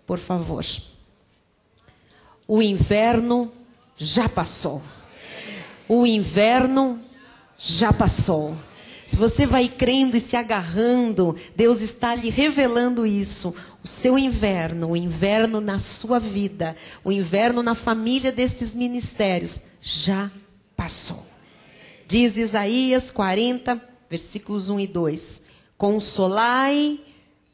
por favor. O inverno já passou. O inverno já passou. Se você vai crendo e se agarrando, Deus está lhe revelando isso. O seu inverno, o inverno na sua vida, o inverno na família desses ministérios, já passou. Diz Isaías 40, versículos 1 e 2. Consolai,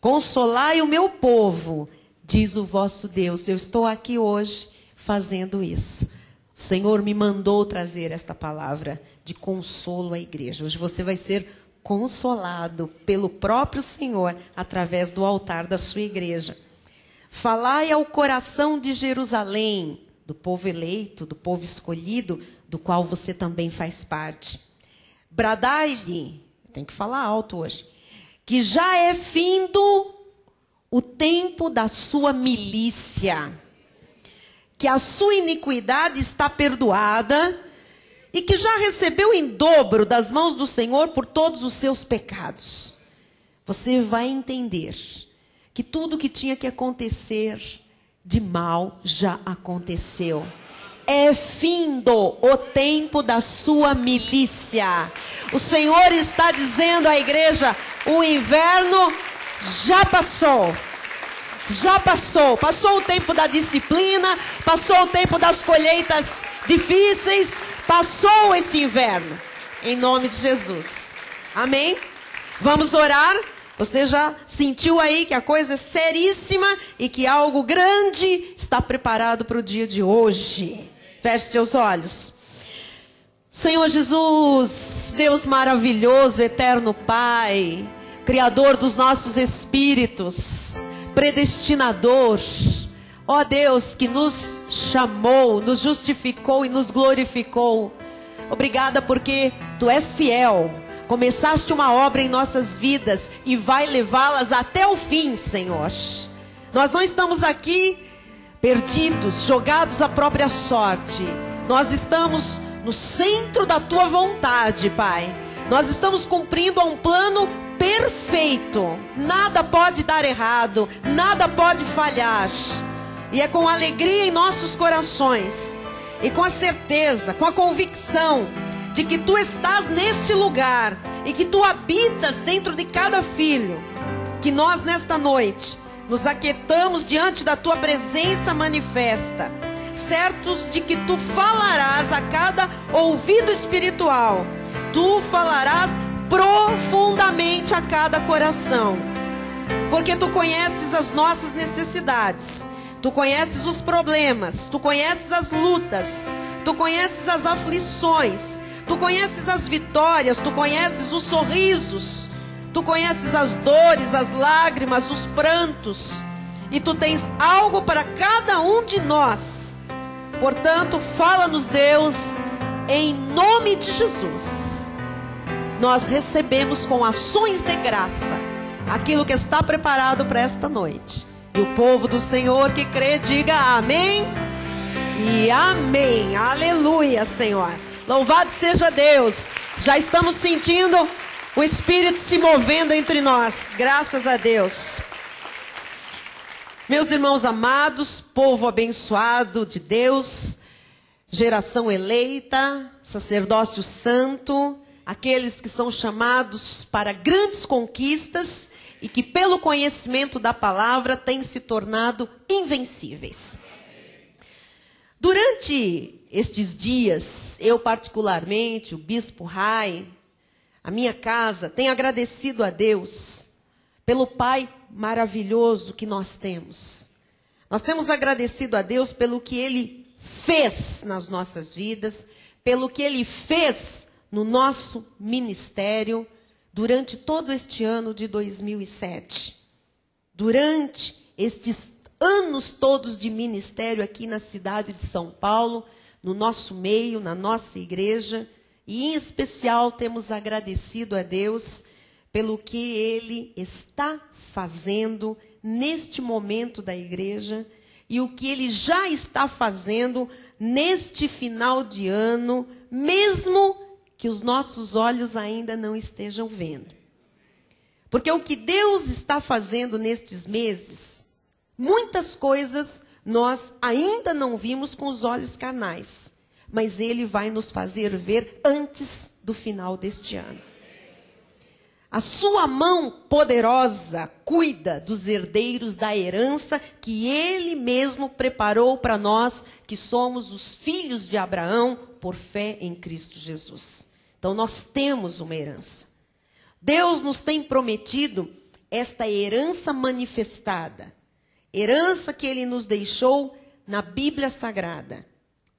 consolai o meu povo, diz o vosso Deus. Eu estou aqui hoje fazendo isso. O Senhor me mandou trazer esta palavra de consolo à igreja. Hoje você vai ser consolado pelo próprio Senhor através do altar da sua igreja. Falai ao coração de Jerusalém, do povo eleito, do povo escolhido, do qual você também faz parte. Bradai-lhe, tem que falar alto hoje, que já é findo o tempo da sua milícia, que a sua iniquidade está perdoada e que já recebeu em dobro das mãos do Senhor por todos os seus pecados. Você vai entender que tudo que tinha que acontecer de mal já aconteceu. É findo o tempo da sua milícia. O Senhor está dizendo à igreja, o inverno já passou. Já passou. Passou o tempo da disciplina, passou o tempo das colheitas difíceis, passou esse inverno. Em nome de Jesus. Amém? Vamos orar. Você já sentiu aí que a coisa é seríssima e que algo grande está preparado para o dia de hoje. Feche seus olhos. Senhor Jesus, Deus maravilhoso, eterno Pai, Criador dos nossos espíritos, predestinador, ó Deus que nos chamou, nos justificou e nos glorificou. Obrigada porque Tu és fiel. Começaste uma obra em nossas vidas e vai levá-las até o fim, Senhor. Nós não estamos aqui perdidos, jogados à própria sorte. Nós estamos no centro da Tua vontade, Pai. Nós estamos cumprindo um plano perfeito. Nada pode dar errado, nada pode falhar. E é com alegria em nossos corações, e com a certeza, com a convicção de que Tu estás neste lugar e que Tu habitas dentro de cada filho, que nós nesta noite nos aquietamos diante da Tua presença manifesta, certos de que Tu falarás a cada ouvido espiritual, Tu falarás profundamente a cada coração, porque Tu conheces as nossas necessidades, Tu conheces os problemas, Tu conheces as lutas, Tu conheces as aflições, Tu conheces as vitórias, Tu conheces os sorrisos, Tu conheces as dores, as lágrimas, os prantos, e Tu tens algo para cada um de nós. Portanto, fala-nos, Deus, em nome de Jesus. Nós recebemos com ações de graça aquilo que está preparado para esta noite. E o povo do Senhor que crê, diga amém e amém. Aleluia, Senhor. Louvado seja Deus. Já estamos sentindo o Espírito se movendo entre nós. Graças a Deus. Meus irmãos amados, povo abençoado de Deus, geração eleita, sacerdócio santo, aqueles que são chamados para grandes conquistas e que pelo conhecimento da palavra têm se tornado invencíveis. Durante estes dias, eu particularmente, o Bispo Rai, a minha casa, tem agradecido a Deus pelo Pai maravilhoso que nós temos. Nós temos agradecido a Deus pelo que Ele fez nas nossas vidas, pelo que Ele fez no nosso ministério durante todo este ano de 2007. Durante estes anos todos de ministério aqui na cidade de São Paulo, no nosso meio, na nossa igreja, e em especial temos agradecido a Deus pelo que Ele está fazendo neste momento da igreja e o que Ele já está fazendo neste final de ano, mesmo que os nossos olhos ainda não estejam vendo. Porque o que Deus está fazendo nestes meses Muitas coisas nós ainda não vimos com os olhos carnais, mas Ele vai nos fazer ver antes do final deste ano. A sua mão poderosa cuida dos herdeiros da herança que Ele mesmo preparou para nós, que somos os filhos de Abraão por fé em Cristo Jesus. Então nós temos uma herança. Deus nos tem prometido esta herança manifestada. Herança que Ele nos deixou na Bíblia Sagrada.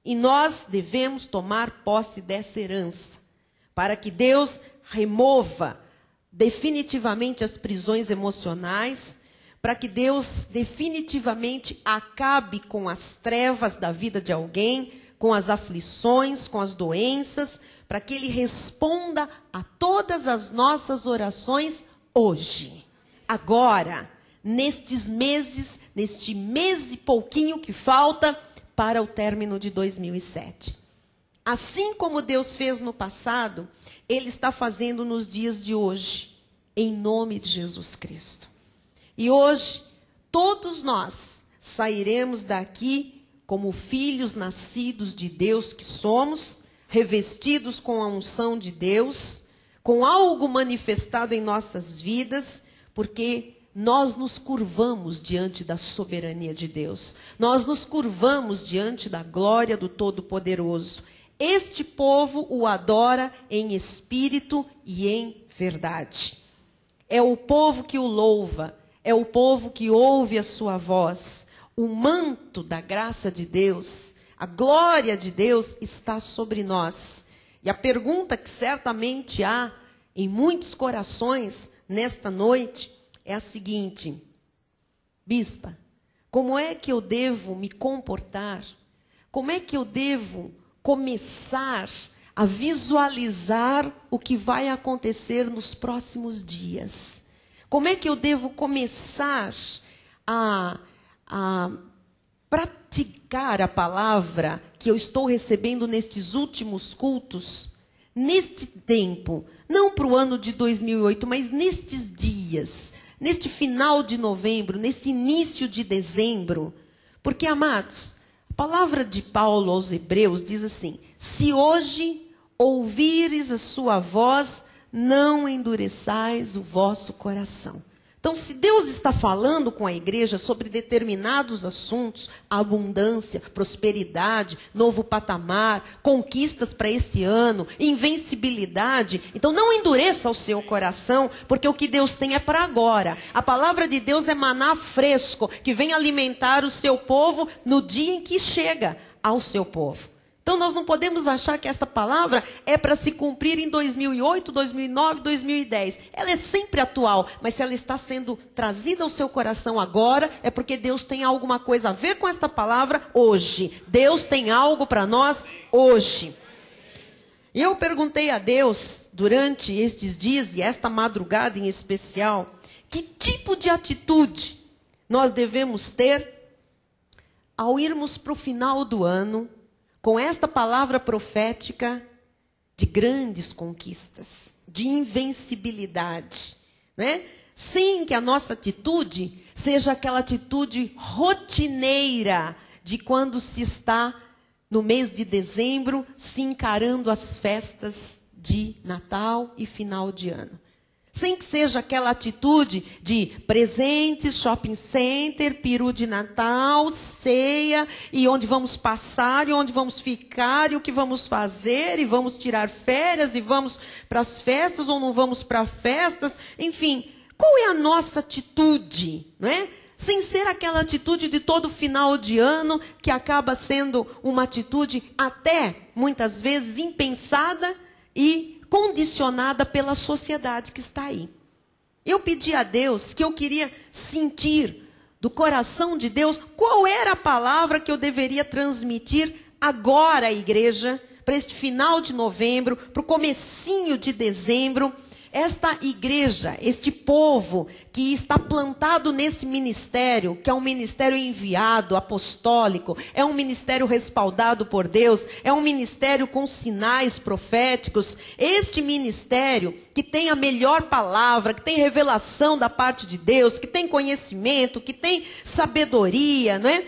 E nós devemos tomar posse dessa herança, para que Deus remova definitivamente as prisões emocionais, para que Deus definitivamente acabe com as trevas da vida de alguém, com as aflições, com as doenças, para que Ele responda a todas as nossas orações hoje, agora, nestes meses, neste mês e pouquinho que falta para o término de 2007. Assim como Deus fez no passado, Ele está fazendo nos dias de hoje, em nome de Jesus Cristo. E hoje, todos nós sairemos daqui como filhos nascidos de Deus que somos, revestidos com a unção de Deus, com algo manifestado em nossas vidas, porque nós nos curvamos diante da soberania de Deus. Nós nos curvamos diante da glória do Todo-Poderoso. Este povo o adora em espírito e em verdade. É o povo que o louva, é o povo que ouve a sua voz. O manto da graça de Deus, a glória de Deus está sobre nós. E a pergunta que certamente há em muitos corações nesta noite é a seguinte: bispa, como é que eu devo me comportar? Como é que eu devo começar a visualizar o que vai acontecer nos próximos dias? Como é que eu devo começar a praticar a palavra que eu estou recebendo nestes últimos cultos, neste tempo, não para o ano de 2008, mas nestes dias, neste final de novembro, nesse início de dezembro? Porque, amados, a palavra de Paulo aos Hebreus diz assim: se hoje ouvires a sua voz, não endureçais o vosso coração. Então, se Deus está falando com a igreja sobre determinados assuntos, abundância, prosperidade, novo patamar, conquistas para esse ano, invencibilidade, então não endureça o seu coração, porque o que Deus tem é para agora. A palavra de Deus é maná fresco, que vem alimentar o seu povo no dia em que chega ao seu povo. Então nós não podemos achar que esta palavra é para se cumprir em 2008, 2009, 2010. Ela é sempre atual, mas se ela está sendo trazida ao seu coração agora, é porque Deus tem alguma coisa a ver com esta palavra hoje. Deus tem algo para nós hoje. E eu perguntei a Deus durante estes dias e esta madrugada em especial, que tipo de atitude nós devemos ter ao irmos para o final do ano, com esta palavra profética de grandes conquistas, de invencibilidade, né? Sem que a nossa atitude seja aquela atitude rotineira de quando se está no mês de dezembro se encarando as festas de Natal e final de ano. Sem que seja aquela atitude de presentes, shopping center, peru de Natal, ceia, e onde vamos passar, e onde vamos ficar, e o que vamos fazer, e vamos tirar férias, e vamos para as festas, ou não vamos para festas. Enfim, qual é a nossa atitude, não é? Sem ser aquela atitude de todo final de ano, que acaba sendo uma atitude até, muitas vezes, impensada e condicionada pela sociedade que está aí. Eu pedi a Deus que eu queria sentir do coração de Deus qual era a palavra que eu deveria transmitir agora à igreja, para este final de novembro, para o comecinho de dezembro. esta igreja, este povo que está plantado nesse ministério, que é um ministério enviado, apostólico, é um ministério respaldado por Deus, é um ministério com sinais proféticos, este ministério que tem a melhor palavra, que tem revelação da parte de Deus, que tem conhecimento, que tem sabedoria, não é?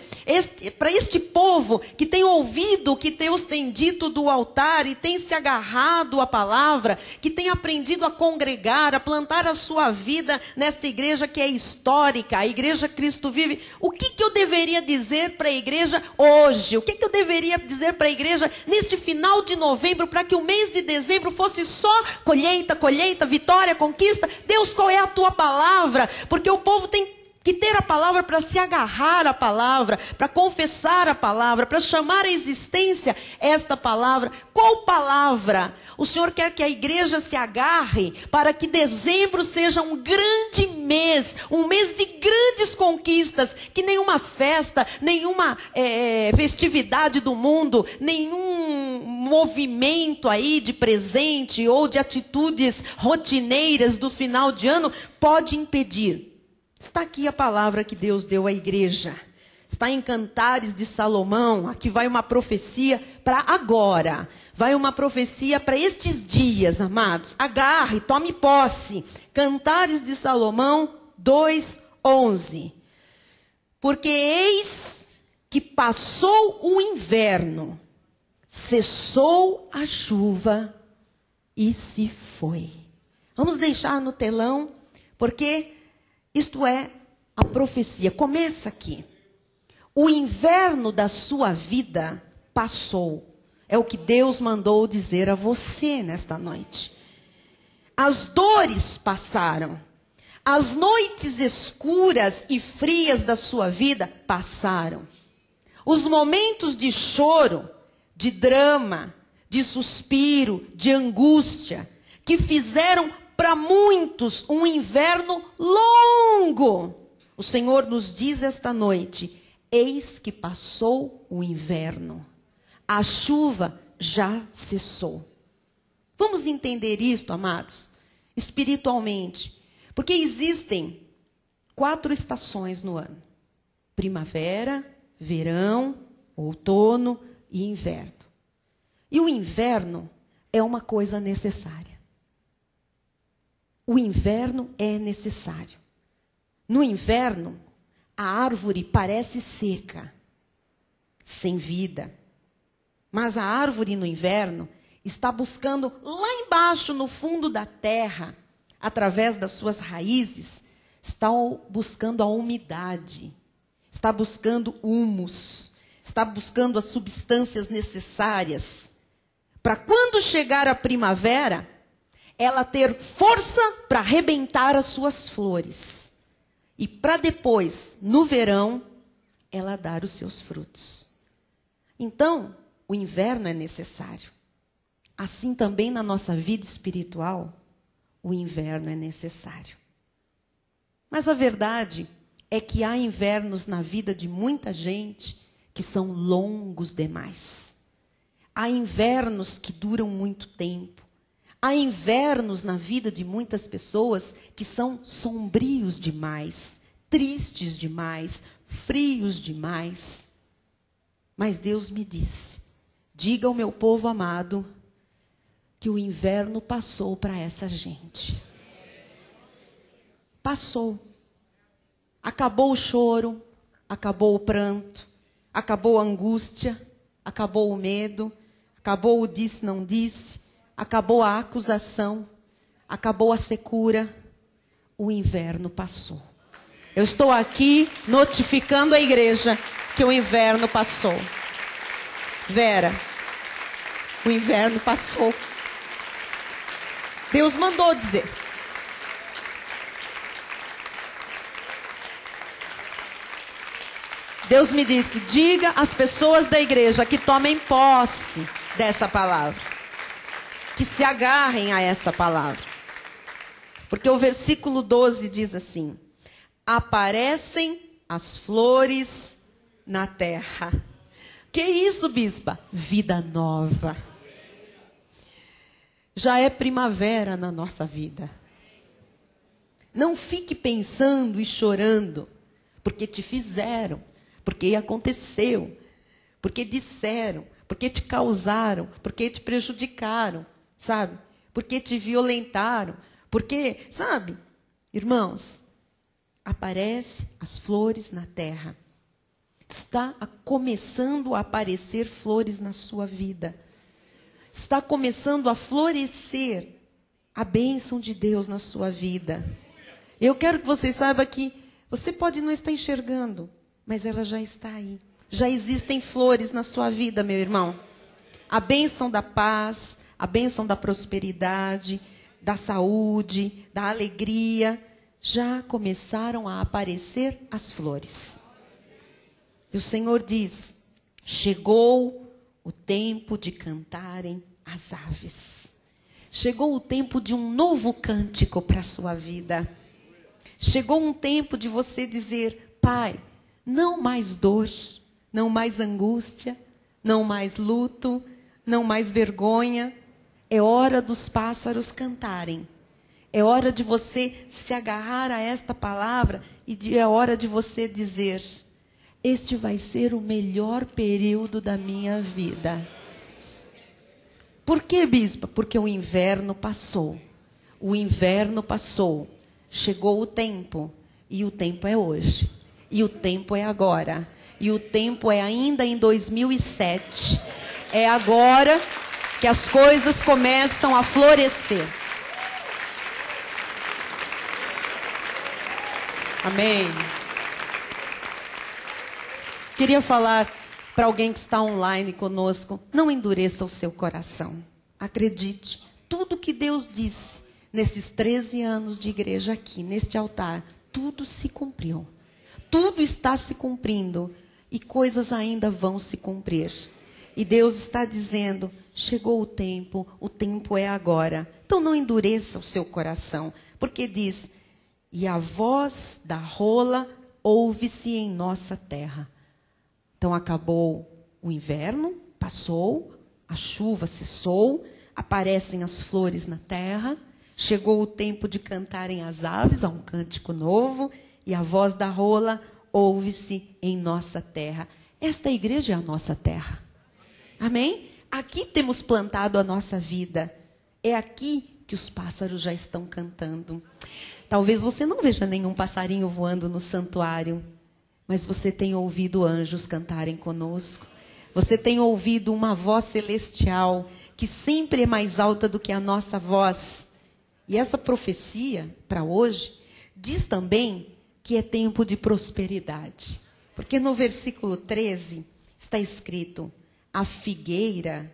Para este povo que tem ouvido o que Deus tem dito do altar e tem se agarrado à palavra, que tem aprendido a congregar, a plantar a sua vida nesta igreja que é histórica, a igreja Cristo Vive. O que eu deveria dizer para a igreja hoje? O que eu deveria dizer para a igreja neste final de novembro, para que o mês de dezembro fosse só colheita, colheita, vitória, conquista? Deus, qual é a tua palavra? Porque o povo tem que ter a palavra para se agarrar à palavra, para confessar a palavra, para chamar à existência esta palavra. Qual palavra o Senhor quer que a igreja se agarre para que dezembro seja um grande mês, um mês de grandes conquistas, que nenhuma festa, nenhuma festividade do mundo, nenhum movimento aí de presente ou de atitudes rotineiras do final de ano pode impedir. Está aqui a palavra que Deus deu à igreja. Está em Cantares de Salomão. Aqui vai uma profecia para agora. Vai uma profecia para estes dias, amados. Agarre, tome posse. Cantares de Salomão 2:11. Porque eis que passou o inverno, cessou a chuva e se foi. Vamos deixar no telão, porque isto é a profecia. Começa aqui. O inverno da sua vida passou. É o que Deus mandou dizer a você nesta noite. As dores passaram. As noites escuras e frias da sua vida passaram. Os momentos de choro, de drama, de suspiro, de angústia, que fizeram para muitos um inverno longo. O Senhor nos diz esta noite: eis que passou o inverno. A chuva já cessou. Vamos entender isto, amados, espiritualmente. Porque existem 4 estações no ano: primavera, verão, outono e inverno. E o inverno é uma coisa necessária. O inverno é necessário. No inverno, a árvore parece seca, sem vida. Mas a árvore no inverno está buscando lá embaixo, no fundo da terra, através das suas raízes, está buscando a umidade, está buscando humus, está buscando as substâncias necessárias para quando chegar a primavera, ela ter força para arrebentar as suas flores. E para depois, no verão, ela dar os seus frutos. Então, o inverno é necessário. Assim também na nossa vida espiritual, o inverno é necessário. Mas a verdade é que há invernos na vida de muita gente que são longos demais. Há invernos que duram muito tempo. Há invernos na vida de muitas pessoas que são sombrios demais, tristes demais, frios demais. Mas Deus me disse: diga ao meu povo amado que o inverno passou para essa gente. Passou. Acabou o choro, acabou o pranto, acabou a angústia, acabou o medo, acabou o disse, não disse, acabou a acusação, acabou a secura. O inverno passou. Eu estou aqui notificando a igreja que o inverno passou. Vera, o inverno passou. Deus mandou dizer. Deus me disse: diga às pessoas da igreja que tomem posse dessa palavra, que se agarrem a esta palavra. Porque o versículo 12 diz assim: aparecem as flores na terra. Que isso, bispa? Vida nova. Já é primavera na nossa vida. Não fique pensando e chorando, porque te fizeram, porque aconteceu, porque disseram, porque te causaram, porque te prejudicaram, sabe? Porque te violentaram, porque, sabe? Irmãos, aparece as flores na terra. Está começando a aparecer flores na sua vida. Está começando a florescer a bênção de Deus na sua vida. Eu quero que você saiba que você pode não estar enxergando, mas ela já está aí. Já existem flores na sua vida, meu irmão. A bênção da paz, a bênção da prosperidade, da saúde, da alegria, já começaram a aparecer as flores. E o Senhor diz: chegou o tempo de cantarem as aves. Chegou o tempo de um novo cântico para a sua vida. Chegou um tempo de você dizer: Pai, não mais dor, não mais angústia, não mais luto, não mais vergonha. É hora dos pássaros cantarem. É hora de você se agarrar a esta palavra e é hora de você dizer: este vai ser o melhor período da minha vida. Por quê, bispa? Porque o inverno passou. O inverno passou. Chegou o tempo. E o tempo é hoje. E o tempo é agora. E o tempo é ainda em 2007. É agora que as coisas começam a florescer. Amém. Queria falar para alguém que está online conosco: não endureça o seu coração. Acredite, tudo que Deus disse nesses 13 anos de igreja aqui, neste altar, tudo se cumpriu. Tudo está se cumprindo e coisas ainda vão se cumprir. E Deus está dizendo: chegou o tempo é agora. Então não endureça o seu coração, porque diz: e a voz da rola ouve-se em nossa terra. Então acabou o inverno, passou, a chuva cessou, aparecem as flores na terra, chegou o tempo de cantarem as aves, há um cântico novo, e a voz da rola ouve-se em nossa terra. Esta igreja é a nossa terra. Amém? Aqui temos plantado a nossa vida. É aqui que os pássaros já estão cantando. Talvez você não veja nenhum passarinho voando no santuário, mas você tem ouvido anjos cantarem conosco. Você tem ouvido uma voz celestial que sempre é mais alta do que a nossa voz. E essa profecia, para hoje, diz também que é tempo de prosperidade. Porque no versículo 13 está escrito: a figueira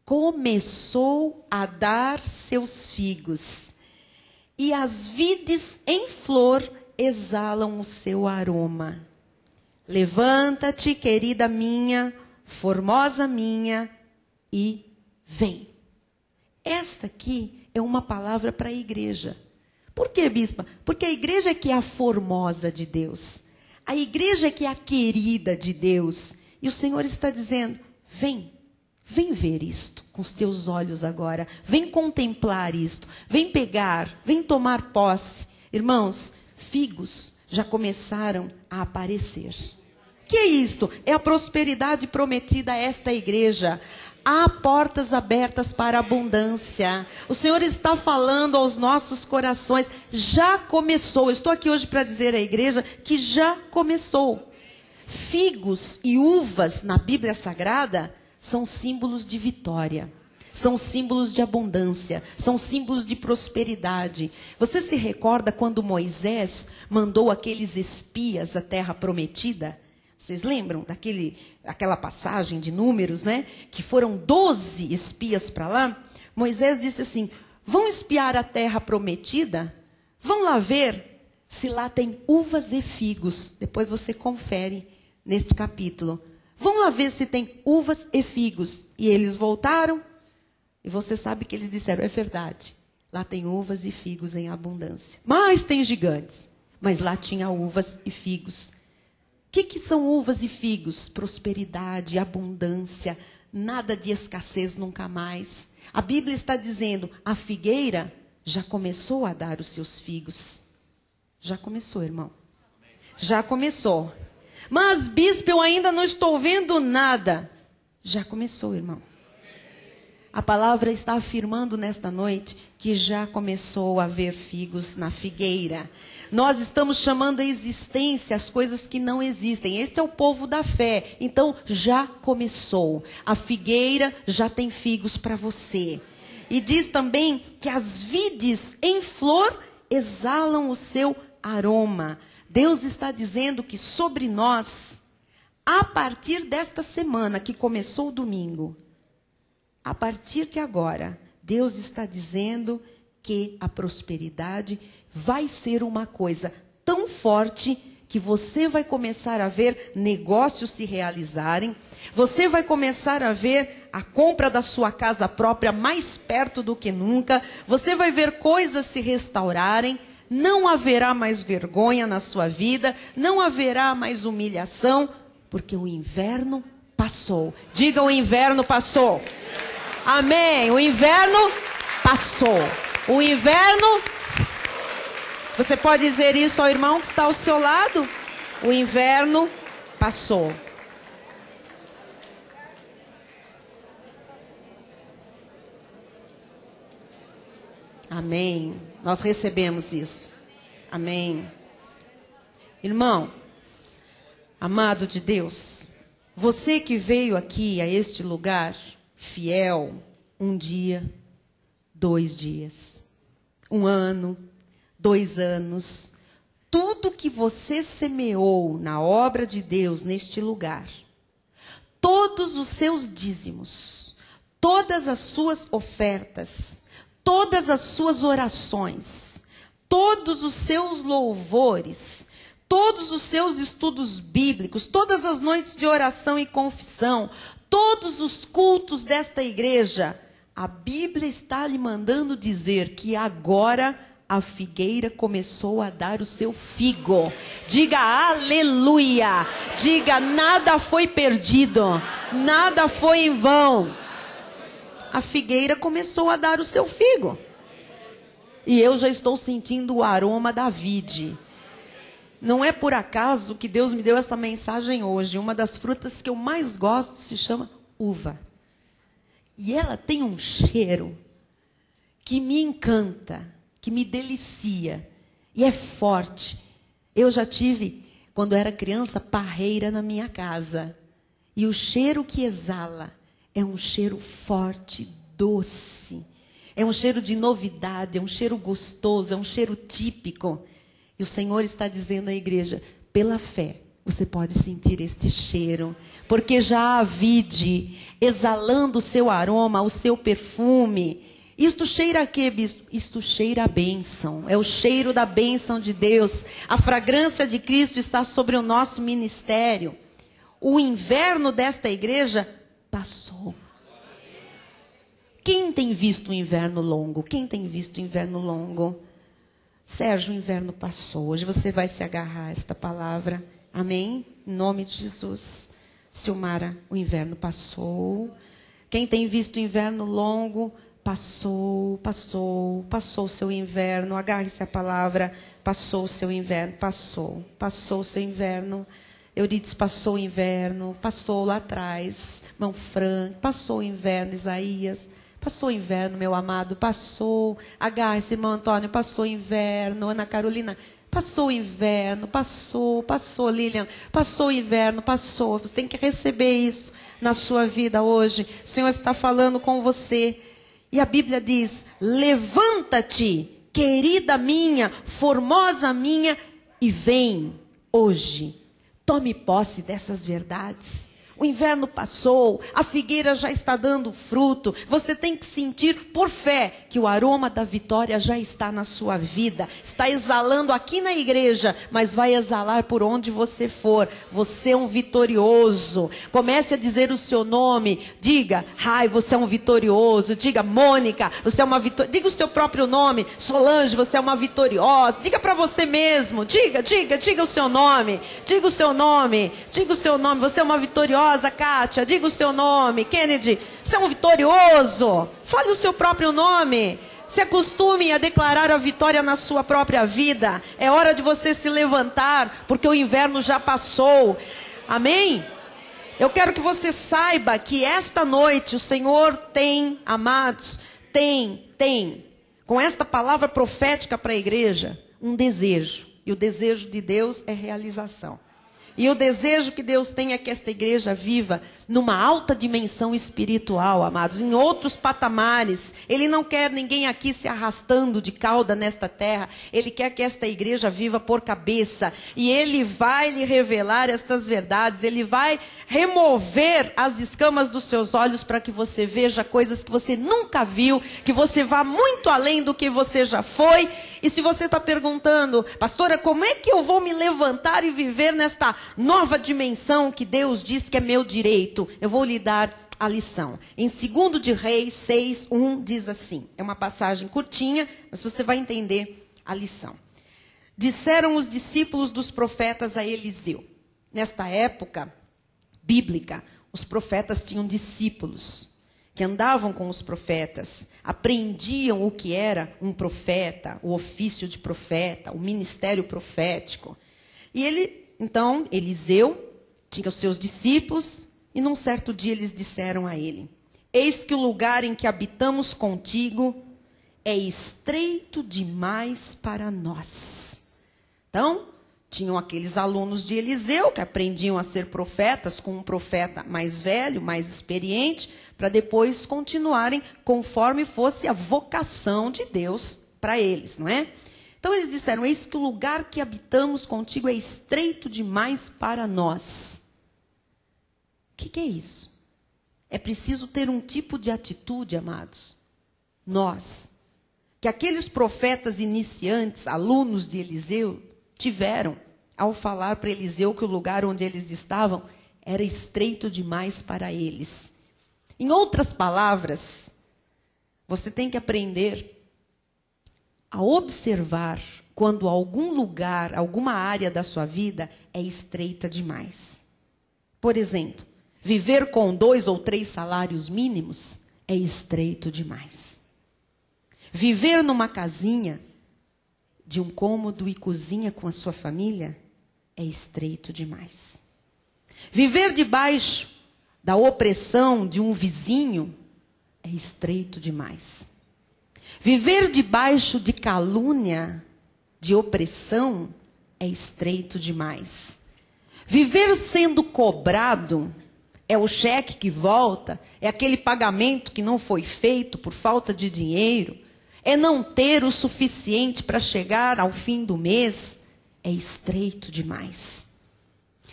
começou a dar seus figos, e as vides em flor exalam o seu aroma. Levanta-te, querida minha, formosa minha, e vem. Esta aqui é uma palavra para a igreja. Por quê, bispa? Porque a igreja é que é a formosa de Deus. A igreja é que é a querida de Deus. E o Senhor está dizendo: vem, vem ver isto com os teus olhos agora. Vem contemplar isto. Vem pegar, vem tomar posse. Irmãos, figos já começaram a aparecer. Que é isto? É a prosperidade prometida a esta igreja. Há portas abertas para a abundância. O Senhor está falando aos nossos corações. Já começou. Eu estou aqui hoje para dizer à igreja que já começou. Figos e uvas na Bíblia Sagrada são símbolos de vitória. São símbolos de abundância, são símbolos de prosperidade. Você se recorda quando Moisés mandou aqueles espias à terra prometida? Vocês lembram daquela passagem de Números, né? Que foram 12 espias para lá. Moisés disse assim: vão espiar a terra prometida? Vão lá ver se lá tem uvas e figos. Depois você confere neste capítulo. Vão lá ver se tem uvas e figos. E eles voltaram. E você sabe que eles disseram: é verdade, lá tem uvas e figos em abundância. Mas tem gigantes. Mas lá tinha uvas e figos. O que são uvas e figos? Prosperidade, abundância, nada de escassez nunca mais. A Bíblia está dizendo, a figueira já começou a dar os seus figos. Já começou, irmão. Já começou. Mas, bispo, eu ainda não estou vendo nada. Já começou, irmão. A palavra está afirmando nesta noite que já começou a haver figos na figueira. Nós estamos chamando a existência as coisas que não existem. Este é o povo da fé. Então, já começou. A figueira já tem figos para você. E diz também que as vides em flor exalam o seu aroma. Deus está dizendo que sobre nós, a partir desta semana que começou o domingo, a partir de agora, Deus está dizendo que a prosperidade vai ser uma coisa tão forte que você vai começar a ver negócios se realizarem, você vai começar a ver a compra da sua casa própria mais perto do que nunca, você vai ver coisas se restaurarem, não haverá mais vergonha na sua vida, não haverá mais humilhação, porque o inverno passou. Diga, o inverno passou. Amém. O inverno passou. O inverno... Você pode dizer isso ao irmão que está ao seu lado? O inverno passou. Amém. Nós recebemos isso. Amém. Irmão, amado de Deus, você que veio aqui a este lugar, fiel, um dia, 2 dias, 1 ano, 2 anos, tudo que você semeou na obra de Deus neste lugar, todos os seus dízimos, todas as suas ofertas, todas as suas orações, todos os seus louvores, todos os seus estudos bíblicos, todas as noites de oração e confissão, todos os cultos desta igreja, a Bíblia está lhe mandando dizer que agora a figueira começou a dar o seu figo. Diga aleluia. Diga, nada foi perdido, nada foi em vão. A figueira começou a dar o seu figo. E eu já estou sentindo o aroma da vide. Não é por acaso que Deus me deu essa mensagem hoje. Uma das frutas que eu mais gosto se chama uva. E ela tem um cheiro que me encanta, que me delicia. E é forte. Eu já tive, quando era criança, parreira na minha casa. E o cheiro que exala é um cheiro forte, doce. É um cheiro de novidade, é um cheiro gostoso, é um cheiro típico. E o Senhor está dizendo à igreja, pela fé, você pode sentir este cheiro. Porque já há vide exalando o seu aroma, o seu perfume. Isto cheira a quê, bispo? Isto cheira a bênção. É o cheiro da bênção de Deus. A fragrância de Cristo está sobre o nosso ministério. O inverno desta igreja passou. Quem tem visto um inverno longo? Quem tem visto um inverno longo? Sérgio, o inverno passou. Hoje você vai se agarrar a esta palavra. Amém? Em nome de Jesus. Silmara, o inverno passou. Quem tem visto o inverno longo? Passou, passou, passou o seu inverno. Agarre-se à palavra. Passou o seu inverno. Passou, passou o seu inverno. Euridice, passou o inverno. Passou lá atrás. Mão Frank, passou o inverno. Isaías, passou o inverno, meu amado, passou. Agarre-se, irmão Antônio, passou o inverno. Ana Carolina, passou o inverno, passou, passou, Lilian, passou o inverno, passou. Você tem que receber isso na sua vida hoje. O Senhor está falando com você. E a Bíblia diz, levanta-te, querida minha, formosa minha, e vem hoje. Tome posse dessas verdades. O inverno passou, a figueira já está dando fruto. Você tem que sentir por fé que o aroma da vitória já está na sua vida. Está exalando aqui na igreja, mas vai exalar por onde você for. Você é um vitorioso. Comece a dizer o seu nome. Diga, Rai, você é um vitorioso. Diga, Mônica, você é uma vitoriosa. Diga o seu próprio nome. Solange, você é uma vitoriosa. Diga para você mesmo. Diga o seu nome. Diga o seu nome. Diga o seu nome. Você é uma vitoriosa. vitoriosa, Kátia. Diga o seu nome. Kennedy, você é um vitorioso. Fale o seu próprio nome. Se acostume a declarar a vitória na sua própria vida. É hora de você se levantar, porque o inverno já passou. Amém? Eu quero que você saiba que esta noite o Senhor tem, amados, tem, com esta palavra profética para a igreja, um desejo. E o desejo de Deus é realização. E o desejo que Deus tem é que esta igreja viva numa alta dimensão espiritual, amados, em outros patamares. Ele não quer ninguém aqui se arrastando de cauda nesta terra. Ele quer que esta igreja viva por cabeça. E Ele vai lhe revelar estas verdades. Ele vai remover as escamas dos seus olhos para que você veja coisas que você nunca viu, que você vá muito além do que você já foi. E se você está perguntando, pastora, como é que eu vou me levantar e viver nesta nova dimensão que Deus diz que é meu direito? Eu vou lhe dar a lição. Em 2 de Reis 6:1 diz assim, é uma passagem curtinha, mas você vai entender a lição. Disseram os discípulos dos profetas a Eliseu. Nesta época bíblica, os profetas tinham discípulos que andavam com os profetas, aprendiam o que era um profeta, o ofício de profeta, o ministério profético. E então, Eliseu tinha os seus discípulos, e num certo dia eles disseram a ele: eis que o lugar em que habitamos contigo é estreito demais para nós. Então, tinham aqueles alunos de Eliseu que aprendiam a ser profetas com um profeta mais velho, mais experiente, para depois continuarem conforme fosse a vocação de Deus para eles, não é? Então eles disseram: eis que o lugar que habitamos contigo é estreito demais para nós. O que é isso? É preciso ter um tipo de atitude, amados. Nós, que aqueles profetas iniciantes, alunos de Eliseu, tiveram ao falar para Eliseu que o lugar onde eles estavam era estreito demais para eles. Em outras palavras, você tem que aprender a observar quando algum lugar, alguma área da sua vida é estreita demais. Por exemplo, viver com 2 ou 3 salários mínimos é estreito demais. Viver numa casinha de um cômodo e cozinha com a sua família é estreito demais. Viver debaixo da opressão de um vizinho é estreito demais. Viver debaixo de calúnia, de opressão, é estreito demais. Viver sendo cobrado, é o cheque que volta, é aquele pagamento que não foi feito por falta de dinheiro, é não ter o suficiente para chegar ao fim do mês, é estreito demais.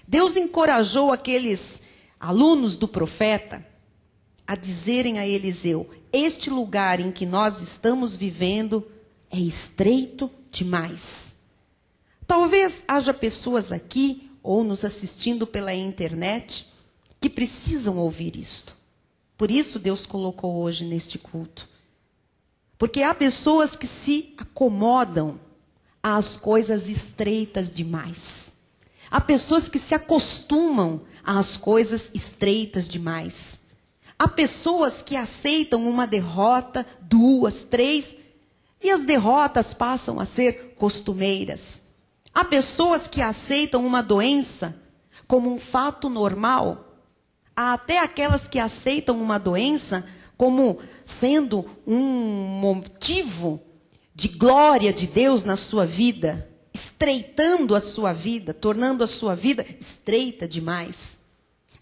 Deus encorajou aqueles alunos do profeta a dizerem a Eliseu: este lugar em que nós estamos vivendo é estreito demais. Talvez haja pessoas aqui ou nos assistindo pela internet que precisam ouvir isto. Por isso Deus colocou hoje neste culto. Porque há pessoas que se acomodam às coisas estreitas demais. Há pessoas que se acostumam às coisas estreitas demais. Há pessoas que aceitam uma derrota, 2, 3, e as derrotas passam a ser costumeiras. Há pessoas que aceitam uma doença como um fato normal. Há até aquelas que aceitam uma doença como sendo um motivo de glória de Deus na sua vida, estreitando a sua vida, tornando a sua vida estreita demais.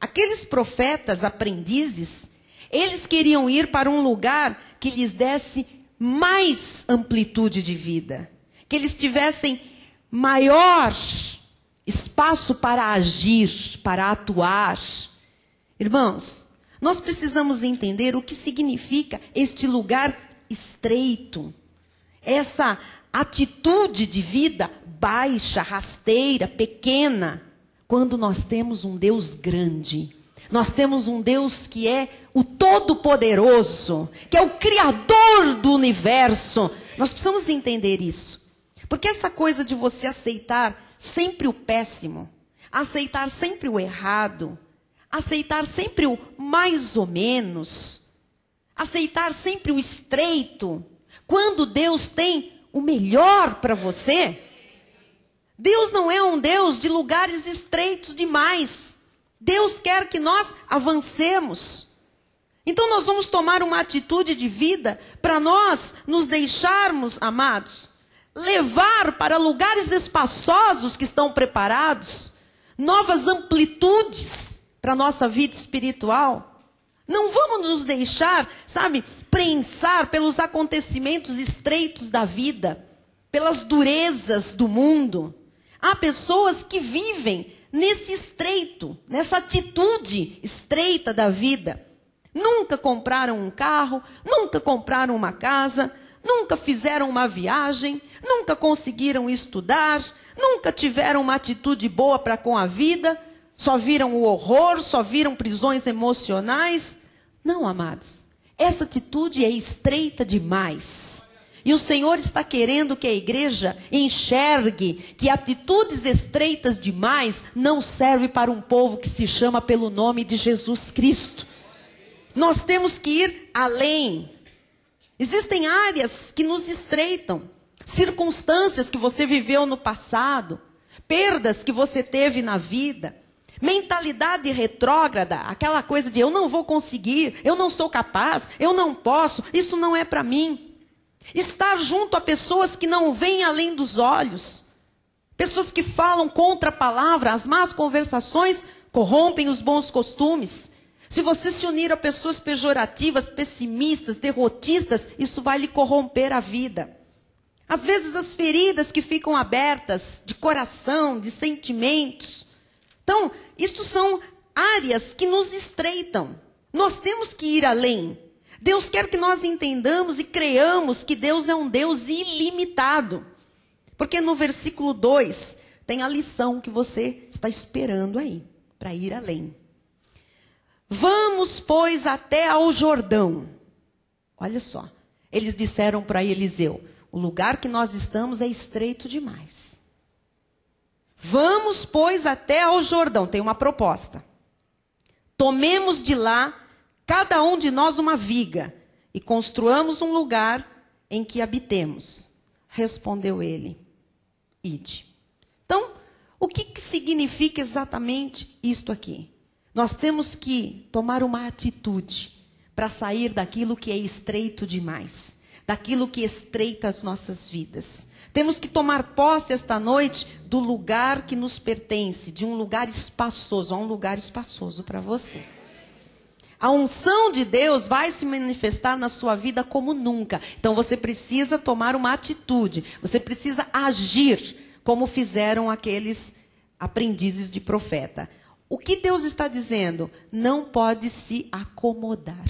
Aqueles profetas aprendizes, eles queriam ir para um lugar que lhes desse mais amplitude de vida, que eles tivessem maior espaço para agir, para atuar. Irmãos, nós precisamos entender o que significa este lugar estreito, essa atitude de vida baixa, rasteira, pequena, quando nós temos um Deus grande. Nós temos um Deus que é o Todo-Poderoso, que é o Criador do universo. Nós precisamos entender isso. Porque essa coisa de você aceitar sempre o péssimo, aceitar sempre o errado, aceitar sempre o mais ou menos, aceitar sempre o estreito, quando Deus tem o melhor para você? Deus não é um Deus de lugares estreitos demais. Deus quer que nós avancemos. Então nós vamos tomar uma atitude de vida para nós nos deixarmos, amados, levar para lugares espaçosos que estão preparados, novas amplitudes para a nossa vida espiritual. Não vamos nos deixar, prensar pelos acontecimentos estreitos da vida, pelas durezas do mundo. Há pessoas que vivem nesse estreito, nessa atitude estreita da vida. Nunca compraram um carro, nunca compraram uma casa, nunca fizeram uma viagem, nunca conseguiram estudar, nunca tiveram uma atitude boa para com a vida, só viram o horror, só viram prisões emocionais. Não, amados, essa atitude é estreita demais. E o Senhor está querendo que a igreja enxergue que atitudes estreitas demais não servem para um povo que se chama pelo nome de Jesus Cristo. Nós temos que ir além. Existem áreas que nos estreitam, circunstâncias que você viveu no passado, perdas que você teve na vida, mentalidade retrógrada, aquela coisa de eu não vou conseguir, eu não sou capaz, eu não posso, isso não é para mim. Estar junto a pessoas que não veem além dos olhos, pessoas que falam contra a palavra, as más conversações corrompem os bons costumes. Se você se unir a pessoas pejorativas, pessimistas, derrotistas, isso vai lhe corromper a vida. Às vezes as feridas que ficam abertas, de coração, de sentimentos. Então, isto são áreas que nos estreitam. Nós temos que ir além. Deus quer que nós entendamos e creamos que Deus é um Deus ilimitado. Porque no versículo 2 tem a lição que você está esperando aí, para ir além. Vamos, pois, até ao Jordão. Olha só, eles disseram para Eliseu, o lugar que nós estamos é estreito demais. Vamos, pois, até ao Jordão. Tem uma proposta. Tomemos de lá cada um de nós uma viga, e construamos um lugar em que habitemos. Respondeu ele, ide. Então, o que significa exatamente isto aqui? Nós temos que tomar uma atitude para sair daquilo que é estreito demais, daquilo que estreita as nossas vidas. Temos que tomar posse esta noite do lugar que nos pertence, de um lugar espaçoso. Há um lugar espaçoso para você. A unção de Deus vai se manifestar na sua vida como nunca. Então você precisa tomar uma atitude. Você precisa agir como fizeram aqueles aprendizes de profeta. O que Deus está dizendo? Não pode se acomodar.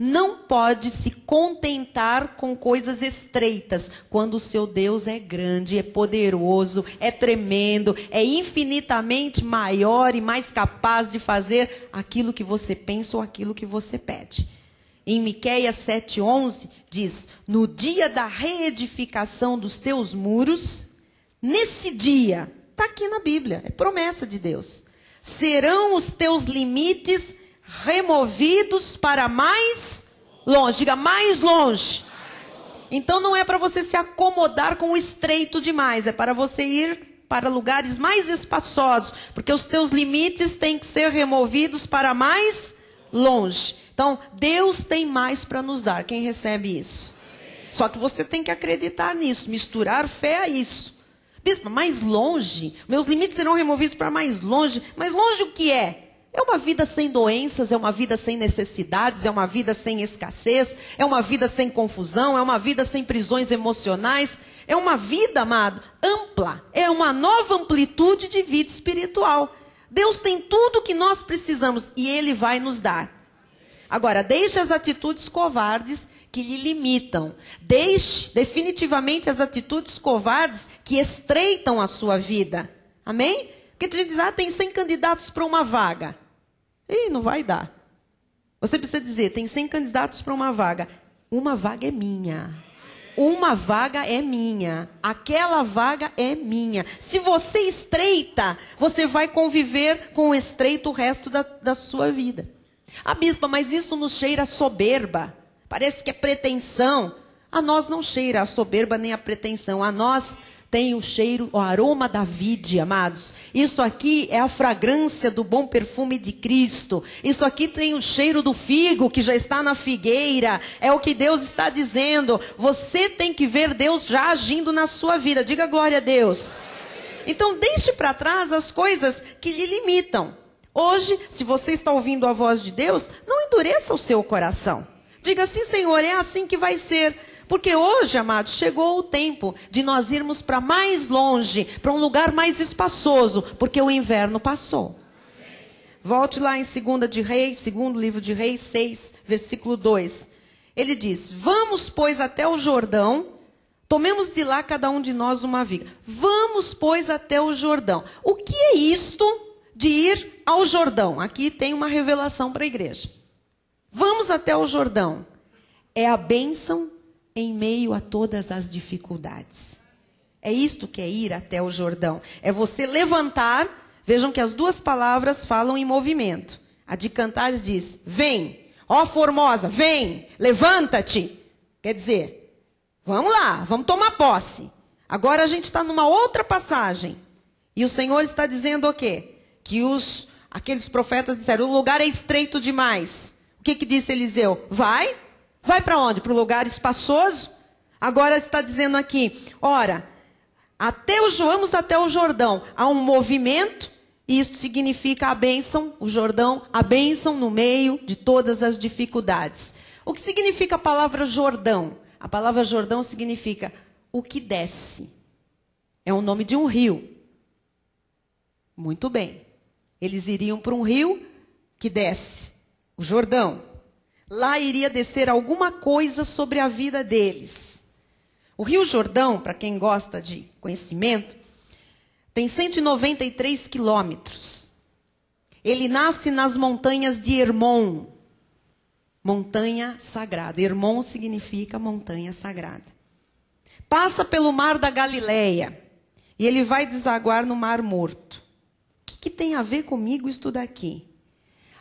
Não pode se contentar com coisas estreitas, quando o seu Deus é grande, é poderoso, é tremendo, é infinitamente maior e mais capaz de fazer aquilo que você pensa ou aquilo que você pede. Em Miqueias 7:11 diz, no dia da reedificação dos teus muros, nesse dia, está aqui na Bíblia, é promessa de Deus, serão os teus limites removidos para mais longe. Diga, mais longe. Então não é para você se acomodar com o estreito demais. É para você ir para lugares mais espaçosos. Porque os teus limites têm que ser removidos para mais longe. Então Deus tem mais para nos dar. Quem recebe isso? Só que você tem que acreditar nisso. Misturar fé a isso. Bispo, mais longe? Meus limites serão removidos para mais longe. Mais longe o que é? É uma vida sem doenças, é uma vida sem necessidades, é uma vida sem escassez, é uma vida sem confusão, é uma vida sem prisões emocionais, é uma vida, amado, ampla, é uma nova amplitude de vida espiritual. Deus tem tudo o que nós precisamos e Ele vai nos dar. Agora, deixe as atitudes covardes que lhe limitam. Deixe definitivamente as atitudes covardes que estreitam a sua vida. Amém? Porque tem gente que diz, tem 100 candidatos para uma vaga. Ih, não vai dar. Você precisa dizer, tem 100 candidatos para uma vaga. Uma vaga é minha. Uma vaga é minha, aquela vaga é minha. Se você estreita, você vai conviver com o estreito o resto da sua vida. Ah, bispa, mas isso nos cheira a soberba. Parece que é pretensão. A nós não cheira a soberba nem a pretensão. A nós tem o cheiro, o aroma da vide, amados. Isso aqui é a fragrância do bom perfume de Cristo. Isso aqui tem o cheiro do figo que já está na figueira. É o que Deus está dizendo. Você tem que ver Deus já agindo na sua vida. Diga glória a Deus. Então deixe para trás as coisas que lhe limitam. Hoje, se você está ouvindo a voz de Deus, não endureça o seu coração. Diga assim, Senhor, é assim que vai ser. Porque hoje, amados, chegou o tempo de nós irmos para mais longe, para um lugar mais espaçoso, porque o inverno passou. Volte lá em 2 de Reis, segundo livro de Reis 6, versículo 2. Ele diz, vamos, pois, até o Jordão, tomemos de lá cada um de nós uma viga. Vamos, pois, até o Jordão. O que é isto de ir ao Jordão? Aqui tem uma revelação para a igreja. Vamos até o Jordão. É a bênção em meio a todas as dificuldades. É isto que é ir até o Jordão. É você levantar. Vejam que as duas palavras falam em movimento. A de Cantares diz, vem, ó Formosa, vem, levanta-te. Quer dizer, vamos lá, vamos tomar posse. Agora a gente está numa outra passagem. E o Senhor está dizendo o quê? Que aqueles profetas disseram, o lugar é estreito demais. O que disse Eliseu? Vai para onde? Para o lugar espaçoso? Agora está dizendo aqui, ora, vamos até o Jordão. Há um movimento, e isso significa a bênção, o Jordão, a bênção no meio de todas as dificuldades. O que significa a palavra Jordão? A palavra Jordão significa o que desce. É o nome de um rio. Muito bem. Eles iriam para um rio que desce, o Jordão. Lá iria descer alguma coisa sobre a vida deles. O Rio Jordão, para quem gosta de conhecimento, tem 193 quilômetros. Ele nasce nas montanhas de Hermon, montanha sagrada. Hermon significa montanha sagrada. Passa pelo mar da Galileia e ele vai desaguar no Mar Morto. O que tem a ver comigo isso daqui?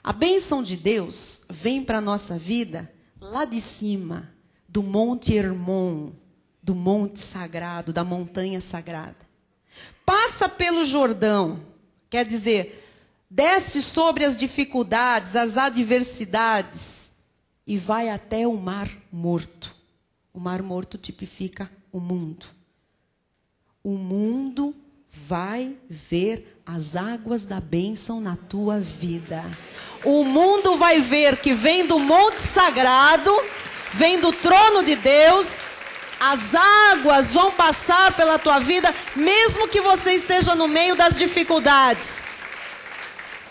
A bênção de Deus vem para a nossa vida lá de cima, do Monte Hermon, do Monte Sagrado, da montanha sagrada. Passa pelo Jordão, quer dizer, desce sobre as dificuldades, as adversidades e vai até o Mar Morto. O Mar Morto tipifica o mundo. O mundo vai ver as águas da bênção na tua vida. O mundo vai ver que vem do monte sagrado, vem do trono de Deus, as águas vão passar pela tua vida, mesmo que você esteja no meio das dificuldades.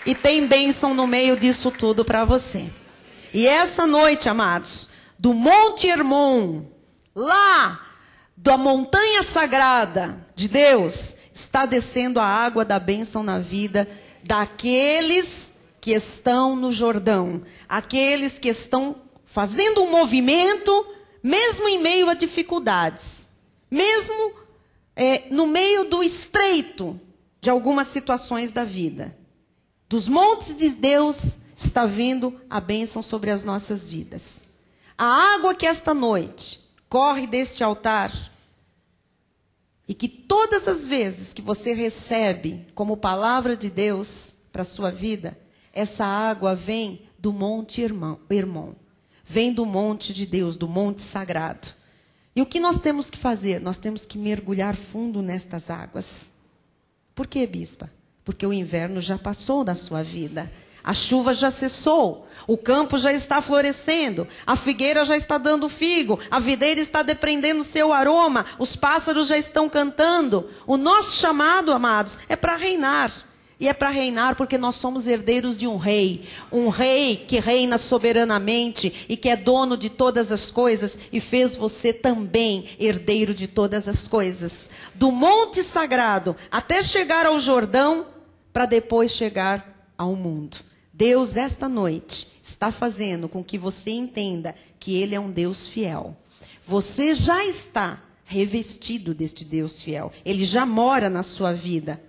E tem bênção no meio disso tudo para você. E essa noite, amados, do Monte Hermon, lá da montanha sagrada de Deus, está descendo a água da bênção na vida daqueles que estão no Jordão, aqueles que estão fazendo um movimento, mesmo em meio a dificuldades, mesmo no meio do estreito de algumas situações da vida. Dos montes de Deus está vindo a bênção sobre as nossas vidas. A água que esta noite corre deste altar, e que todas as vezes que você recebe como palavra de Deus para a sua vida, essa água vem do Monte Hermon, vem do monte de Deus, do monte sagrado. E o que nós temos que fazer? Nós temos que mergulhar fundo nestas águas. Por quê, bispa? Porque o inverno já passou da sua vida. A chuva já cessou, o campo já está florescendo, a figueira já está dando figo, a videira está depreendendo seu aroma, os pássaros já estão cantando. O nosso chamado, amados, é para reinar. E é para reinar porque nós somos herdeiros de um rei que reina soberanamente e que é dono de todas as coisas e fez você também herdeiro de todas as coisas. Do monte sagrado até chegar ao Jordão, para depois chegar ao mundo. Deus, esta noite, está fazendo com que você entenda que Ele é um Deus fiel. Você já está revestido deste Deus fiel. Ele já mora na sua vida.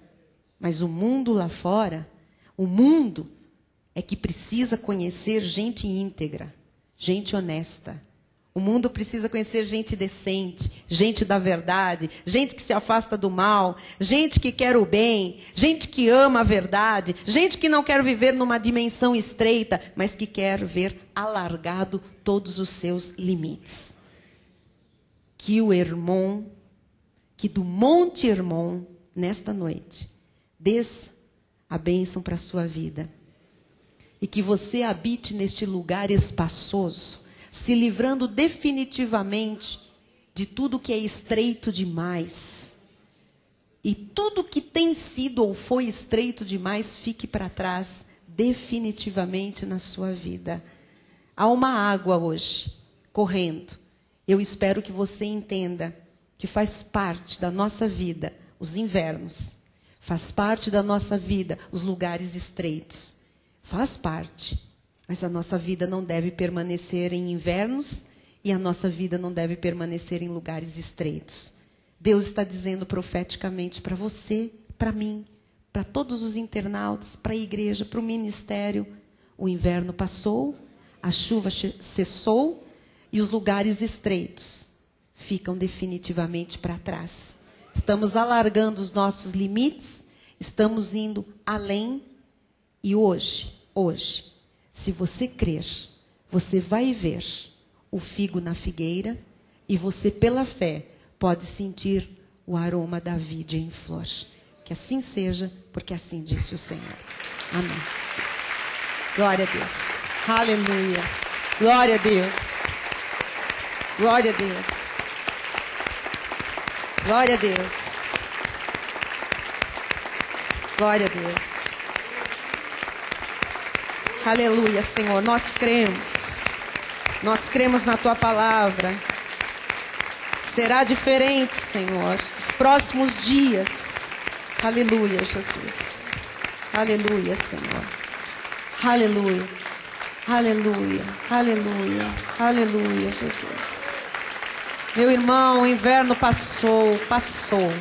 Mas o mundo lá fora, o mundo é que precisa conhecer gente íntegra, gente honesta. O mundo precisa conhecer gente decente, gente da verdade, gente que se afasta do mal, gente que quer o bem, gente que ama a verdade, gente que não quer viver numa dimensão estreita, mas que quer ver alargado todos os seus limites. Que o Hermon, que do Monte Hermon, nesta noite, desça a bênção para a sua vida. E que você habite neste lugar espaçoso, se livrando definitivamente de tudo que é estreito demais. E tudo que tem sido ou foi estreito demais, fique para trás definitivamente na sua vida. Há uma água hoje, correndo. Eu espero que você entenda que faz parte da nossa vida os invernos. Faz parte da nossa vida os lugares estreitos. Faz parte. Mas a nossa vida não deve permanecer em invernos e a nossa vida não deve permanecer em lugares estreitos. Deus está dizendo profeticamente para você, para mim, para todos os internautas, para a igreja, para o ministério. O inverno passou, a chuva cessou e os lugares estreitos ficam definitivamente para trás. Estamos alargando os nossos limites, estamos indo além e hoje, se você crer, você vai ver o figo na figueira e você, pela fé, pode sentir o aroma da vide em flor. Que assim seja, porque assim disse o Senhor. Amém. Glória a Deus. Aleluia. Glória a Deus. Glória a Deus. Glória a Deus. Glória a Deus. Aleluia, Senhor. Nós cremos. Nós cremos na Tua palavra. Será diferente, Senhor. Os próximos dias. Aleluia, Jesus. Aleluia, Senhor. Aleluia. Aleluia. Aleluia. Aleluia, Jesus. Meu irmão, o inverno passou. Passou.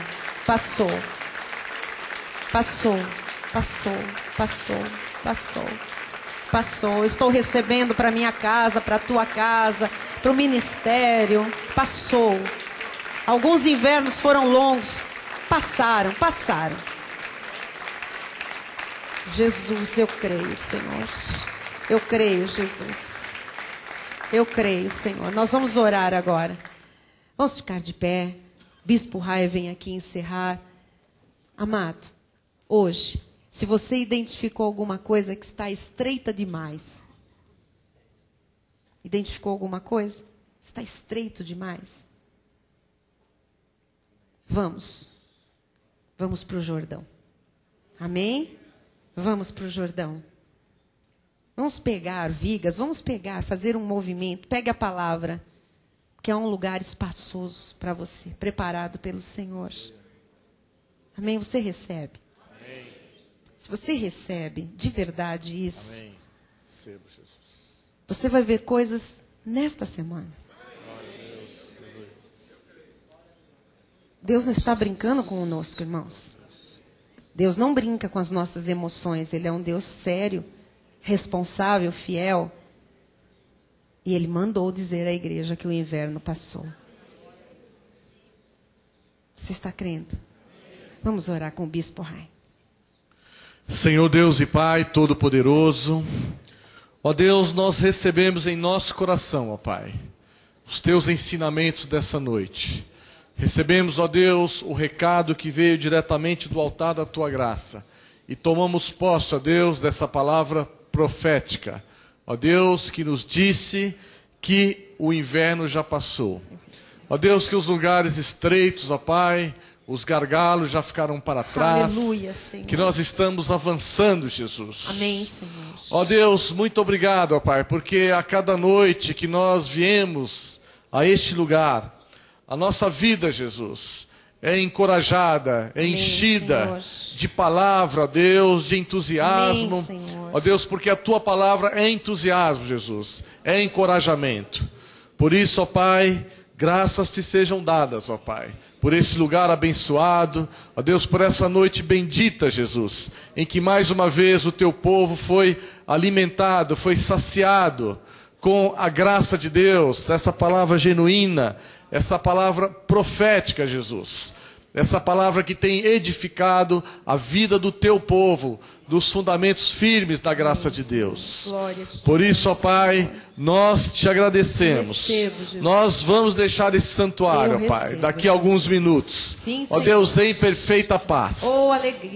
Passou. Passou. Passou. Passou. Passou. Passou, eu estou recebendo para minha casa, para a tua casa, para o ministério. Passou. Alguns invernos foram longos. Passaram. Jesus, eu creio, Senhor. Eu creio, Jesus. Eu creio, Senhor. Nós vamos orar agora. Vamos ficar de pé. Bispo Raia vem aqui encerrar. Amado, hoje, se você identificou alguma coisa que está estreita demais, identificou alguma coisa? Está estreito demais? Vamos para o Jordão. Amém? Vamos para o Jordão. Vamos pegar vigas, fazer um movimento. Pegue a palavra, que é um lugar espaçoso para você, preparado pelo Senhor. Amém? Você recebe? Se você recebe de verdade isso, amém. Recebo, Jesus. Você vai ver coisas nesta semana. Deus não está brincando conosco, irmãos. Deus não brinca com as nossas emoções. Ele é um Deus sério, responsável, fiel. E Ele mandou dizer à igreja que o inverno passou. Você está crendo? Vamos orar com o Bispo Rai. Senhor Deus e Pai Todo-Poderoso, ó Deus, nós recebemos em nosso coração, ó Pai, os Teus ensinamentos dessa noite. Recebemos, ó Deus, o recado que veio diretamente do altar da Tua graça. E tomamos posse, ó Deus, dessa palavra profética. Ó Deus, que nos disse que o inverno já passou. Ó Deus, que os lugares estreitos, ó Pai, os gargalos já ficaram para trás. Aleluia, Senhor. Que nós estamos avançando, Jesus. Amém, Senhor. Ó Deus, muito obrigado, ó Pai, porque a cada noite que nós viemos a este lugar, a nossa vida, Jesus, é encorajada, é enchida de palavra, ó Deus, de entusiasmo. Amém, ó Deus, porque a Tua palavra é entusiasmo, Jesus, é encorajamento. Por isso, ó Pai, Graças te sejam dadas, ó Pai, por esse lugar abençoado, ó Deus, por essa noite bendita, Jesus, em que mais uma vez o teu povo foi alimentado, foi saciado com a graça de Deus, essa palavra genuína, essa palavra profética, Jesus, essa palavra que tem edificado a vida do teu povo, dos fundamentos firmes da graça de Deus. Por isso, ó Pai, nós te agradecemos. Nós vamos deixar esse santuário, ó Pai, daqui a alguns minutos. Ó Deus, em perfeita paz.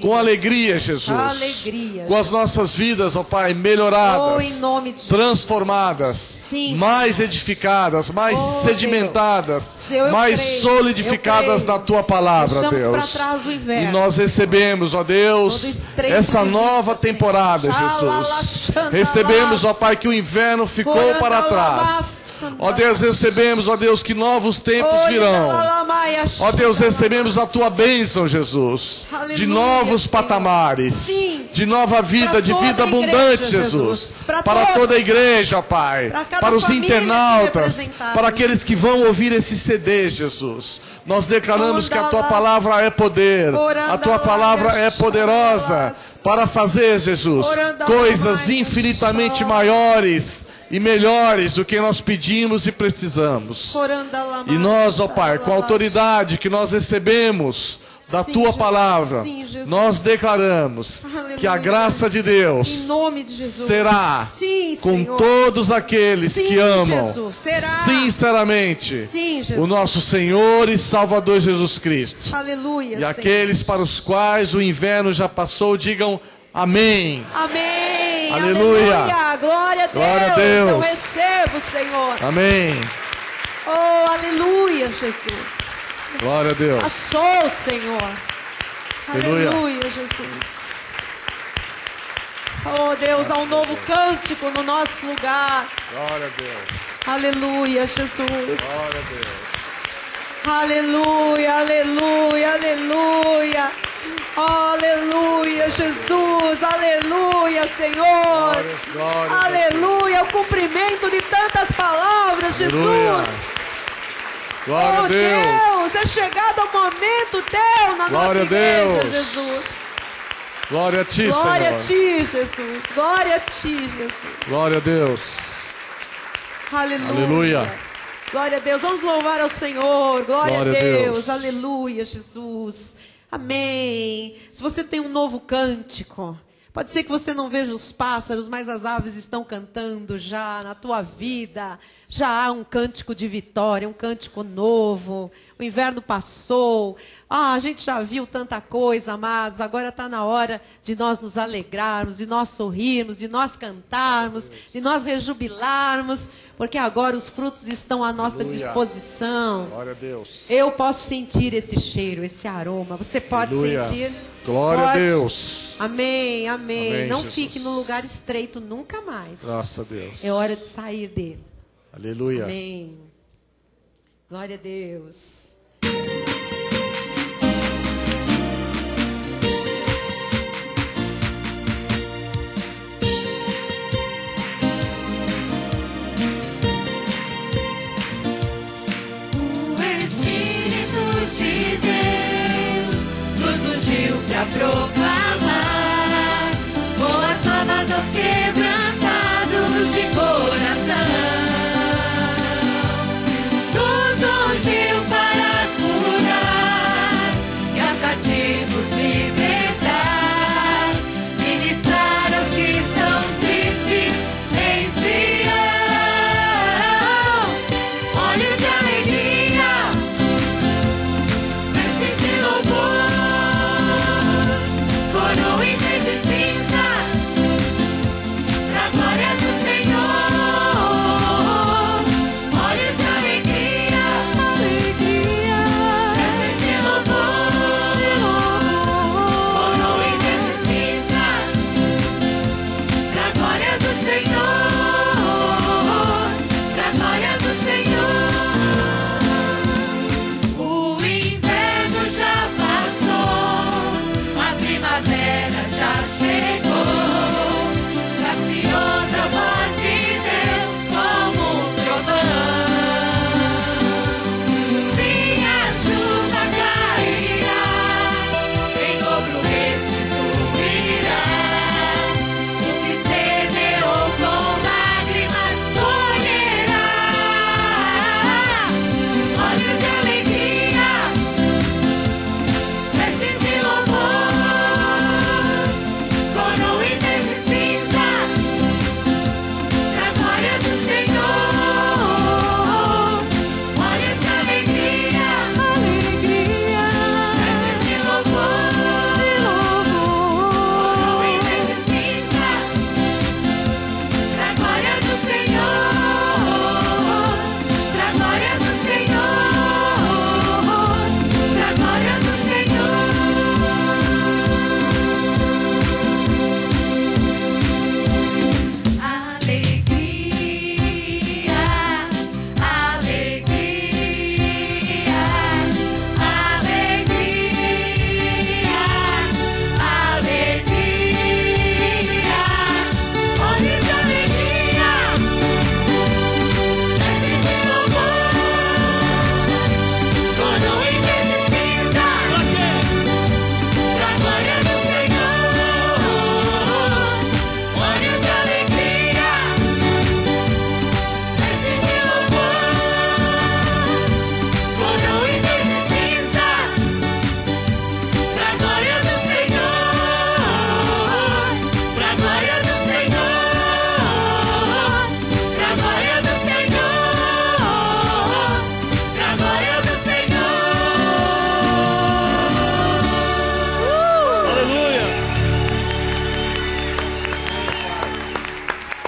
Com alegria, Jesus. Com as nossas vidas, ó Pai, melhoradas, transformadas, mais edificadas, mais sedimentadas, mais solidificadas na tua palavra, Deus. E nós recebemos, ó Deus, essa nova temporada, Jesus. Recebemos, ó Pai, que o inverno ficou para trás. Ó Deus, recebemos, ó Deus, que novos tempos virão. Ó Deus, recebemos a tua bênção, Jesus, de novos patamares, de nova vida, de vida abundante, Jesus, para toda a igreja, ó Pai, para os internautas, para aqueles que vão ouvir esse CD, Jesus. Nós declaramos que a tua palavra é poder, a tua palavra é poderosa para fazer, Jesus, coisas infinitamente maiores e melhores do que nós pedimos e precisamos. E nós, ó Pai, com a autoridade que nós recebemos da tua palavra, nós declaramos que a graça de Deus será com todos aqueles que amam sinceramente o nosso Senhor e Salvador Jesus Cristo. E aqueles para os quais o inverno já passou, digam amém. Amém. Aleluia. Glória a Deus. Eu recebo, Senhor. Amém. Oh, aleluia, Jesus. Glória a Deus. Passou, Senhor. Aleluia. Aleluia, Jesus. Oh, Deus, há um novo cântico no nosso lugar. Glória a Deus. Aleluia, Jesus. Glória a Deus. Aleluia, aleluia, aleluia. Aleluia, Jesus. Aleluia, Senhor. Glória, aleluia, o cumprimento de tantas palavras, Jesus. Glória a Deus, é chegado o momento teu na nossa igreja, Jesus. Glória a ti, Senhor. Glória a ti, Jesus. Glória a ti, Jesus. Glória a Deus. Aleluia. Aleluia. Glória a Deus. Vamos louvar ao Senhor. Glória a Deus. Aleluia, Jesus. Amém. Se você tem um novo cântico, pode ser que você não veja os pássaros, mas as aves estão cantando já na tua vida. Já há um cântico de vitória, um cântico novo. O inverno passou. A gente já viu tanta coisa, amados. Agora está na hora de nós nos alegrarmos, de nós sorrirmos, de nós cantarmos, de nós rejubilarmos, porque agora os frutos estão à nossa disposição. Glória a Deus. Eu posso sentir esse cheiro, esse aroma. Você pode sentir? Glória a Deus. Amém, amém. Amém, não Jesus. fique no lugar estreito nunca mais. Graças a Deus. É hora de sair dele. Aleluia. Amém. Glória a Deus. Proclamar boas novas aos quebrantados de coração. Nos ungiu para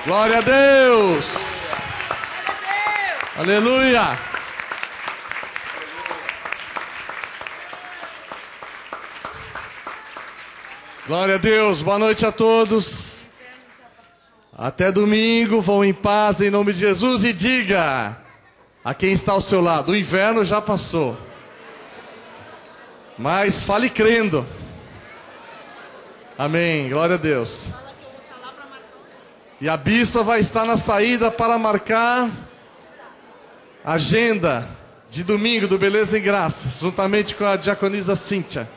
Glória a Deus. Aleluia. Glória a Deus. Boa noite a todos. Até domingo. Vão em paz em nome de Jesus. E diga a quem está ao seu lado: o inverno já passou. Mas fale crendo. Amém. Glória a Deus. E a bispa vai estar na saída para marcar a agenda de domingo do Beleza em Graça, juntamente com a diaconisa Cíntia.